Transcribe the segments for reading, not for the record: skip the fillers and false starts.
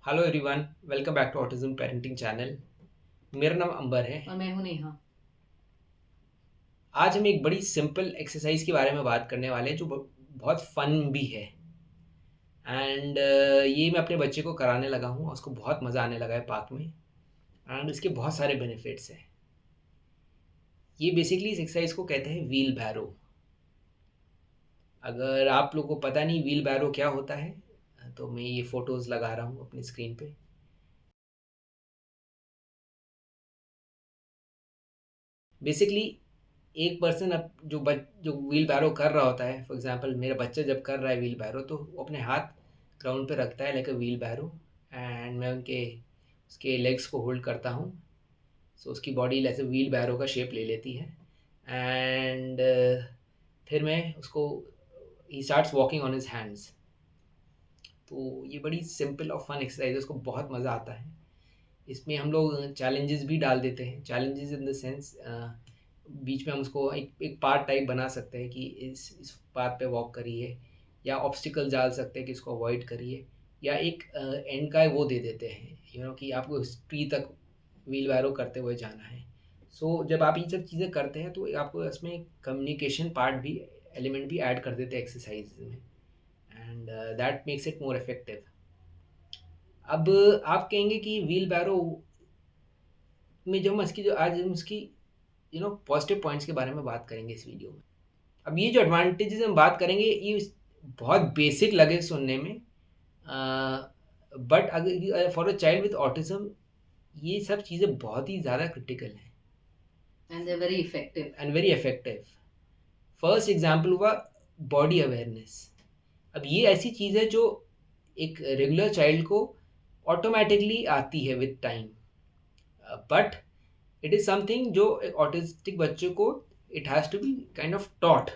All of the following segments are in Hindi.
Hello everyone, welcome back to autism parenting channel. मेरा नाम अंबर है। और मैं हूं नेहा। आज हम एक बड़ी सिंपल एक्सरसाइज के बारे में बात करने वाले हैं जो बहुत फन भी है। एंड ये मैं अपने बच्चे को कराने लगा हूँ, उसको बहुत मज़ा आने लगा है पार्क में। एंड इसके बहुत सारे बेनिफिट्स हैं। ये बेसिकली इस एक्सरसाइज को कहते हैं व्हील बैरो। अगर आप लोगों को पता नहीं व्हील बैरो क्या होता है, तो मैं ये फ़ोटोज़ लगा रहा हूँ अपनी स्क्रीन पे। बेसिकली एक पर्सन अब जो व्हील बैरो कर रहा होता है, फॉर एग्जांपल मेरा बच्चा जब कर रहा है व्हील बैरो, तो वो अपने हाथ ग्राउंड पे रखता है like a wheelbarrow. And मैं उनके उसके लेग्स को होल्ड करता हूँ। सो उसकी बॉडी ऐसे व्हील बैरो का शेप ले लेती है। एंड फिर मैं उसको he starts walking on his hands. तो ये बड़ी सिंपल और फन एक्सरसाइज है, उसको बहुत मज़ा आता है। इसमें हम लोग चैलेंजेस भी डाल देते हैं, चैलेंजेस इन द सेंस बीच में हम उसको एक एक पार्ट टाइप बना सकते हैं कि इस पाथ पे वॉक करिए, या ऑब्स्टिकल डाल सकते हैं कि इसको अवॉइड करिए, या एक एंड का वो दे देते हैं कि आपको इस ट्री तक व्हील बैरो करते हुए जाना है। सो जब आप ये सब चीज़ें करते हैं तो आपको इसमें कम्युनिकेशन पार्ट भी एलिमेंट भी ऐड कर देते हैं एक्सरसाइज में। And that makes it more effective. अब आप कहेंगे कि व्हील बैरो में जो हम इसकी जो आज हम उसकी पॉजिटिव पॉइंट्स के बारे में बात करेंगे इस वीडियो में। अब ये जो एडवांटेजेस हम बात करेंगे, ये बहुत बेसिक लगे सुनने में, बट अगर for a child with autism ये सब चीज़ें बहुत ही ज़्यादा क्रिटिकल हैं and they very effective. And very effective. First example हुआ बॉडी अवेयरनेस। अब ये ऐसी चीज़ है जो एक रेगुलर चाइल्ड को ऑटोमेटिकली आती है with time, but it is something जो एक ऑटिस्टिक बच्चे को it has to be kind of taught.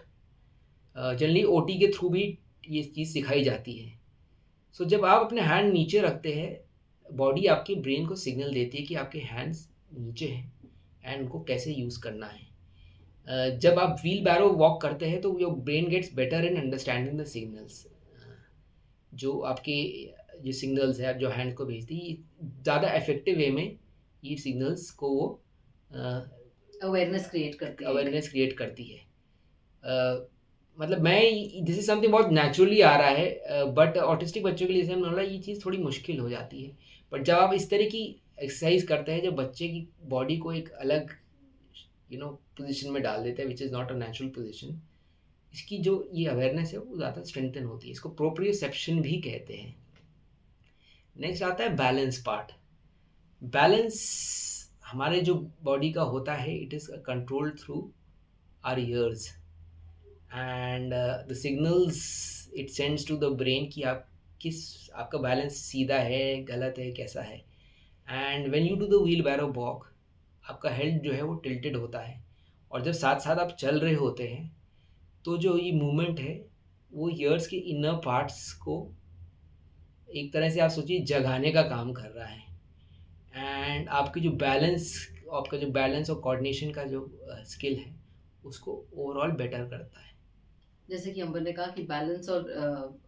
Generally OT के थ्रू भी ये चीज़ सिखाई जाती है। सो जब आप अपने हैंड नीचे रखते हैं, बॉडी आपके ब्रेन को सिग्नल देती है कि आपके हैंड्स नीचे हैं एंड उनको कैसे यूज़ करना है। जब आप व्हील बैरो वॉक करते हैं तो your brain gets better in understanding the signals. जो आपके जो सिग्नल्स है, आप जो हैंड को भेजती है, ज़्यादा इफेक्टिव वे में ये सिग्नल्स को वो अवेयरनेस क्रिएट करती है एक। अवेयरनेस क्रिएट करती है। मतलब मैं दिस इज समथिंग बहुत नेचुरली आ रहा है, बट ऑटिस्टिक बच्चों के लिए जैसे हमने बोला ये चीज़ थोड़ी मुश्किल हो जाती है। बट जब आप इस तरह की एक्सरसाइज करते हैं, जब बच्चे की बॉडी को एक अलग पोजीशन में डाल देते हैं which is not a natural position, इसकी जो ये अवेयरनेस है वो ज़्यादा स्ट्रेंथन होती है। इसको प्रोप्रियोसेप्शन भी कहते हैं। नेक्स्ट आता है बैलेंस पार्ट। बैलेंस हमारे जो बॉडी का होता है, it is controlled through our ears and the signals it sends to the brain कि आप किस आपका बैलेंस सीधा है, गलत है, कैसा है। And when you do the wheelbarrow walk, आपका हेड जो है वो टिल्टेड होता है। और जब साथ साथ आप चल रहे होते हैं, तो जो ये मूवमेंट है वो ईयर्स के इनर पार्ट्स को एक तरह से आप सोचिए जगाने का काम कर रहा है। एंड आपका जो बैलेंस और कोऑर्डिनेशन का जो स्किल है उसको ओवरऑल बेटर करता है। जैसे कि अंबर ने कहा कि बैलेंस और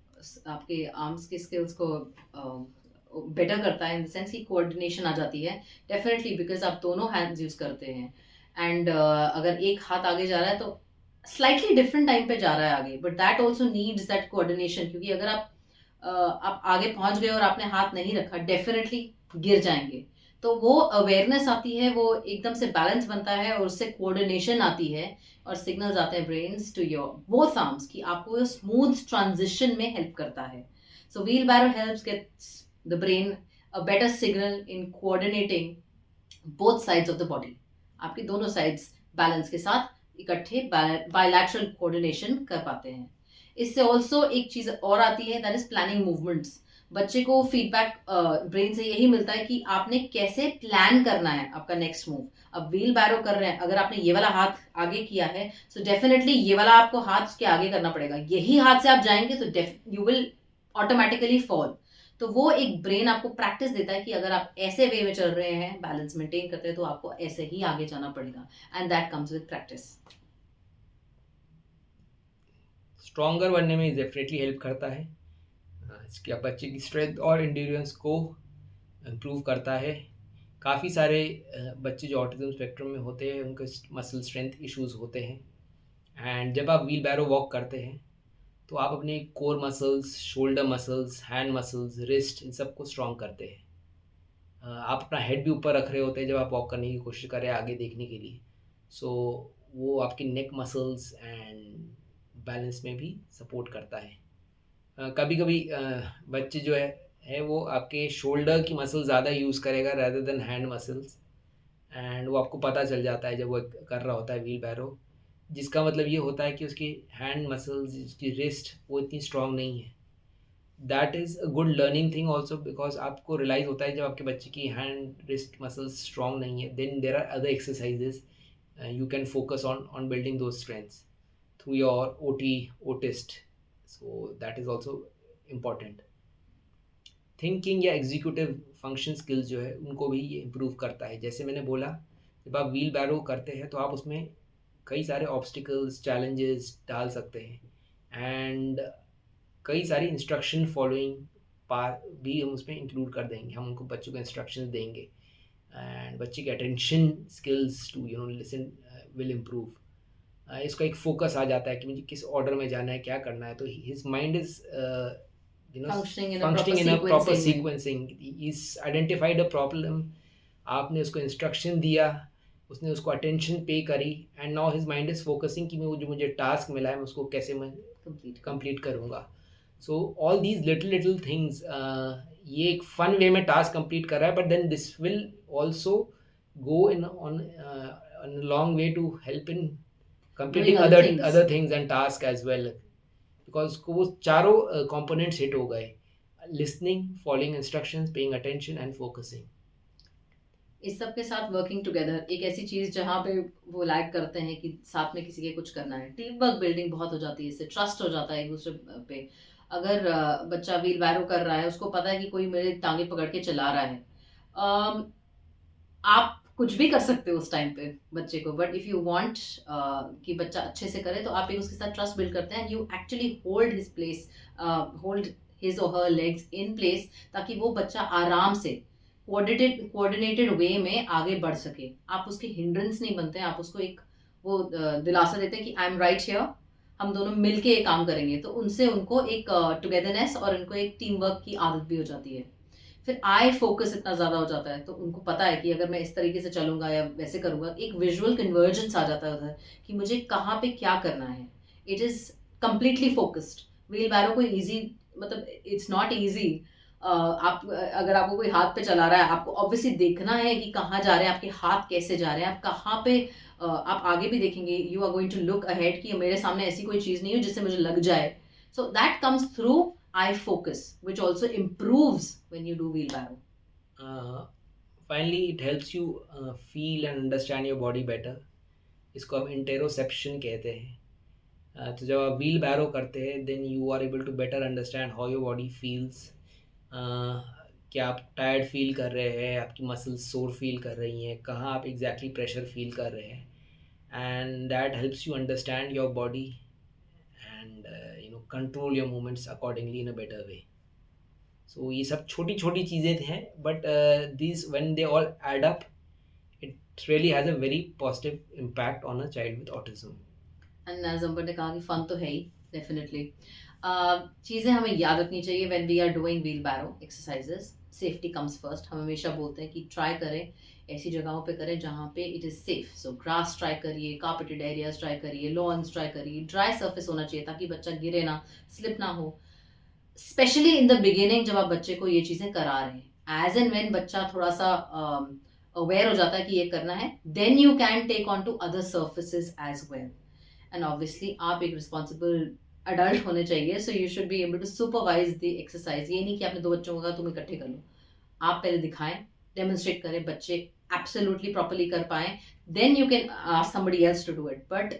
आपके आर्म्स के स्किल्स को बेटर करता है इन द सेंस कि कोऑर्डिनेशन आ जाती है। डेफिनेटली बिकॉज आप दोनों हैंड्स यूज करते हैं। एंड अगर एक हाथ आगे जा रहा है तो स्लाइटली डिफरेंट टाइम पे जा रहा है आगे, but that also needs that coordination, क्योंकि अगर आप आगे पहुंच गए और आपने हाथ नहीं रखा, डेफिनेटली गिर जाएंगे। तो वो अवेयरनेस आती है, वो एकदम से बैलेंस बनता है और उससे कोऑर्डिनेशन आती है और सिग्नल्स आते हैं brains to your both arms कि आपको स्मूथ ट्रांजिशन में हेल्प करता है। So wheelbarrow helps gets the brain a better signal in coordinating both sides of the body. आपके दोनों साइड्स बैलेंस के साथ इकट्ठे बायलैटरल कोऑर्डिनेशन कर पाते हैं। इससे ऑल्सो एक चीज और आती है, दैट इज प्लानिंग मूवमेंट्स। बच्चे को फीडबैक ब्रेन से यही मिलता है कि आपने कैसे प्लान करना है आपका नेक्स्ट मूव। अब व्हील बैरो कर रहे हैं, अगर आपने ये वाला हाथ आगे किया है, सो डेफिनेटली ये वाला आपको हाथ के आगे करना पड़ेगा। यही हाथ से आप जाएंगे तो यू विल ऑटोमेटिकली फॉल। तो वो एक ब्रेन आपको प्रैक्टिस देता है कि अगर आप ऐसे वे में चल रहे हैं, बैलेंस मेंटेन करते हैं, तो आपको ऐसे ही आगे जाना पड़ेगा। And that comes with practice. Stronger बनने में डेफिनेटली हेल्प करता है। इसके आप बच्चे की स्ट्रेंथ और एंड्योरेंस को इम्प्रूव करता है। काफ़ी सारे बच्चे जो ऑटिज़म स्पेक्ट्रम में होते हैं उनको मसल स्ट्रेंथ इश्यूज़ होते हैं, एंड जब आप व्हील बैरो वॉक करते हैं तो आप अपने core muscles, shoulder muscles, hand muscles, wrist, इन सबको स्ट्रॉन्ग करते हैं। आप अपना हेड भी ऊपर रख रहे होते हैं जब आप वॉक करने की कोशिश कर रहे हैं आगे देखने के लिए। सो वो आपके नेक मसल्स एंड बैलेंस में भी सपोर्ट करता है। कभी कभी बच्चे जो है वो आपके शोल्डर की मसल ज़्यादा यूज़ करेगा rather than hand muscles, and वो आपको पता चल जाता है जब वो कर रहा होता है व्हील बैरो, जिसका मतलब ये होता है कि उसकी हैंड मसल्स, उसकी रिस्ट वो इतनी स्ट्रांग नहीं है। That is a good learning thing also, because आपको रियलाइज़ होता है जब आपके बच्चे की हैंड रिस्ट मसल्स स्ट्रांग नहीं है, then there are other exercises you can focus on building those strengths through your OTist. So that is also important. Thinking या एग्जीक्यूटिव फंक्शन स्किल्स जो है उनको भी ये इम्प्रूव करता है। जैसे मैंने बोला, जब आप व्हील बैरो करते हैं तो आप उसमें कई सारे ऑब्स्टिकल्स, चैलेंजेस डाल सकते हैं, एंड कई सारी इंस्ट्रक्शन फॉलोइंग पार भी हम उसमें इंक्लूड कर देंगे। हम उनको बच्चों को इंस्ट्रक्शंस देंगे, एंड बच्चे की attention skills to listen will improve. इसका एक फोकस आ जाता है कि मुझे किस ऑर्डर में जाना है, क्या करना है, तो his mind is functioning in a proper functioning in a proper sequencing में। sequencing. He's identified a problem, आपने उसको इंस्ट्रक्शन दिया, उसने उसको अटेंशन पे करी, and now his mind is focusing कि मैं जो मुझे टास्क मिला है मैं उसको कैसे मैं कंप्लीट करूँगा। So all these little little things, ये एक फन वे में टास्क कंप्लीट कर रहा है, but then this will also go in on long way to help in doing completing other things. other things and task as well, because उसको वो चारों कंपोनेंट्स हिट हो गए: listening, following instructions, paying attention and focusing. इस सब के साथ वर्किंग टुगेदर एक ऐसी चीज जहाँ पे वो लैग करते हैं कि साथ में किसी के कुछ करना है, टीम वर्क बिल्डिंग बहुत हो जाती है, इससे ट्रस्ट हो जाता है एक दूसरे पे। अगर बच्चा व्हील बैरो कर रहा है, उसको पता है कि कोई मेरे टांगे पकड़ के चला रहा है, आप कुछ भी कर सकते हो उस टाइम पे बच्चे को, बट इफ यू वांट कि बच्चा अच्छे से करे तो आप एक उसके साथ ट्रस्ट बिल्ड करते हैं, you actually hold his place, hold his और हर लेग्स इन प्लेस, ताकि वो बच्चा आराम से कोऑर्डिनेटेड वे में आगे बढ़ सके। आप उसके हिंड्रेंस नहीं बनते हैं, आप उसको एक वो दिलासा देते हैं कि आई एम राइट हियर, हम दोनों मिलके ये काम करेंगे, तो उनसे उनको एक टुगेदरनेस और उनको एक टीम वर्क की आदत भी हो जाती है। फिर आई फोकस इतना ज़्यादा हो जाता है, तो उनको पता है कि अगर मैं इस तरीके से चलूंगा या वैसे करूंगा, एक विजुअल कन्वर्जेंस आ जाता है उधर कि मुझे कहाँ पे क्या करना है। It is completely focused. Wheelbarrow कोई ईजी, मतलब इट्स नॉट ईजी। आप अगर आपको कोई हाथ पे चला रहा है, आपको ऑब्वियसली देखना है कि कहाँ जा रहे हैं, आपके हाथ कैसे जा रहे हैं, आप कहाँ पे आप आगे भी देखेंगे, you are going to look ahead कि मेरे सामने ऐसी कोई चीज़ नहीं है जिससे मुझे लग जाए। So that comes through eye focus, which also improves when you do wheelbarrow. Finally, it helps you feel and understand your body better. इसको हम इंटेरोसेप्शन कहते हैं। तो जब आप व्हील बैरो करते हैं, then you are able to better understand how your body feels. क्या आप टायर्ड फील कर रहे हैं, आपकी मसल्स सोर फील कर रही हैं, कहाँ आप एग्जैक्टली प्रेशर फील कर रहे हैं, and that helps you understand your body and control your movements accordingly in a better way. So ये सब छोटी छोटी चीज़ें हैं, but this when they all add up, it really has a very positive impact on a child with autism. And as Ambar ने कहा कि फन तो है ही डेफिनेटली। चीज़ें हमें याद रखनी चाहिए when we are doing wheelbarrow exercises. Safety comes first. हम हमेशा बोलते हैं कि ट्राई करें ऐसी जगहों पे करें जहाँ पे it is safe. So grass try करिए, कार्पेटेड एरियाज ट्राई करिए, लॉन्स ट्राई करिए, ड्राई सर्फेस होना चाहिए ताकि बच्चा गिरे ना, स्लिप ना हो। स्पेशली इन द बिगिनिंग जब आप बच्चे को ये चीज़ें करा रहे हैं, एज एंड व्हेन बच्चा थोड़ा सा अवेयर हो जाता है कि ये करना है, then you can take on to other surfaces as well. And obviously आप एक रिस्पॉन्सिबल अडल्ट होने चाहिए, so you should be able to supervise the exercise. ये नहीं कि आपने दो बच्चों को कहा तुम इकट्ठे कर लो, आप पहले दिखाएं, डेमोन्स्ट्रेट करें, बच्चे एब्सोल्युटली प्रॉपर्ली कर पाए, then you can ask somebody else to do it, but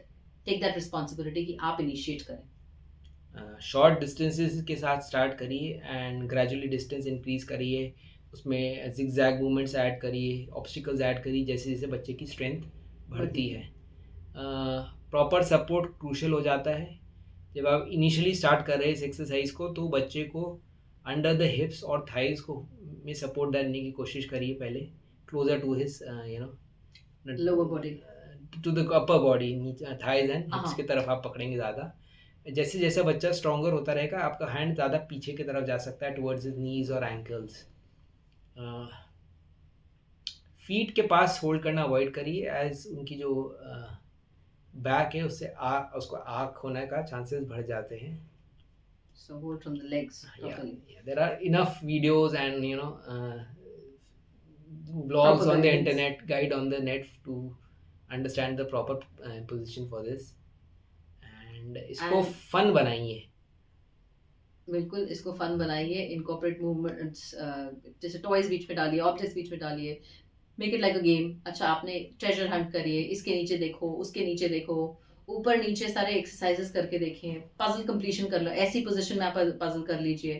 take that responsibility कि आप इनिशिएट करें। शॉर्ट डिस्टेंसेस के साथ स्टार्ट करिए एंड ग्रेजुअली डिस्टेंस इंक्रीज करिए, उसमें जिगजैग मूवमेंट्स ऐड करिए, ऑब्स्टिकल्स ऐड करिए, जैसे जैसे बच्चे की स्ट्रेंथ बढ़ती है। प्रॉपर सपोर्ट क्रूशल हो जाता है। जब आप इनिशियली स्टार्ट कर रहे हैं इस एक्सरसाइज को, तो बच्चे को अंडर द हिप्स और थाइज को में सपोर्ट डालने की कोशिश करिए पहले, closer to his lower body. To the upper body, thighs and hips हाँ। की तरफ आप पकड़ेंगे ज़्यादा। जैसे जैसे बच्चा स्ट्रॉन्गर होता रहेगा आपका हैंड ज़्यादा पीछे की तरफ जा सकता है टुवर्ड्स हिज नीज और एंकल्स। फीट के पास होल्ड करना अवॉइड करिए, एज उनकी जो बैक है उससे उसको आँख होने का चांसेस बढ़ जाते हैं। So hold from the legs Yeah, properly. yeah, there are enough videos and blogs Proper on the guidance. internet, guide on the net to understand the proper position for this, and इसको And फन बनाइए। बिल्कुल इसको फन बनाइए, इनकॉर्पोरेट मूवमेंट्स, जैसे टॉयज बीच में डालिए, ऑब्जेक्ट्स बीच में डालिए, make it like a game. अच्छा, आपने ट्रेजर हंट करिए, इसके नीचे देखो, उसके नीचे देखो, ऊपर नीचे सारे एक्सरसाइजेस करके देखें, पजल कंप्लीशन कर लो, ऐसी पोजीशन में आप पजल कर लीजिए।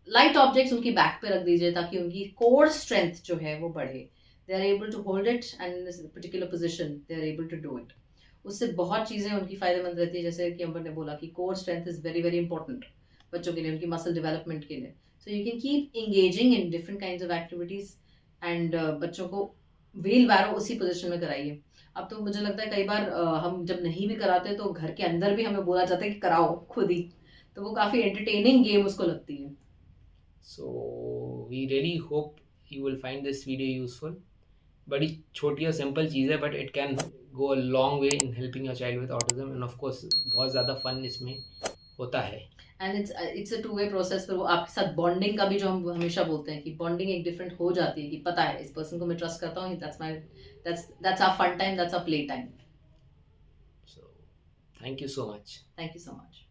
लाइट ऑब्जेक्ट्स उनकी बैक पे रख दीजिए ताकि उनकी कोर स्ट्रेंथ जो है वो बढ़े। They are able to hold it and in this particular position they are able to do it. उससे बहुत चीज़ें उनकी फ़ायदेमंद रहती है, जैसे कि अंबर ने बोला कि core strength is very very important बच्चों के लिए, उनकी मसल डेवलपमेंट के लिए। So you can keep engaging in different kinds of activities and बच्चों को व्हील बैरो उसी पोजीशन में कराइए। अब तो मुझे लगता है कई बार हम जब नहीं भी कराते तो घर के अंदर भी हमें बोला जाता है कि कराओ खुद ही, तो वो काफ़ी एंटरटेनिंग गेम उसको लगती है। So we really hope you will find this video useful। बड़ी छोटी और सिंपल चीज़ है but it can go a long way in helping your child with autism, end of course बहुत ज़्यादा फन इसमें होता है। And it's a two way process. फिर वो आपके साथ बॉन्डिंग का भी, जो हम हमेशा बोलते हैं कि बॉन्डिंग एक डिफरेंट हो जाती है, कि पता है इस पर्सन को मैं ट्रस्ट करता हूँ, that's our fun time, that's our play time. So thank you so much। Thank you so much.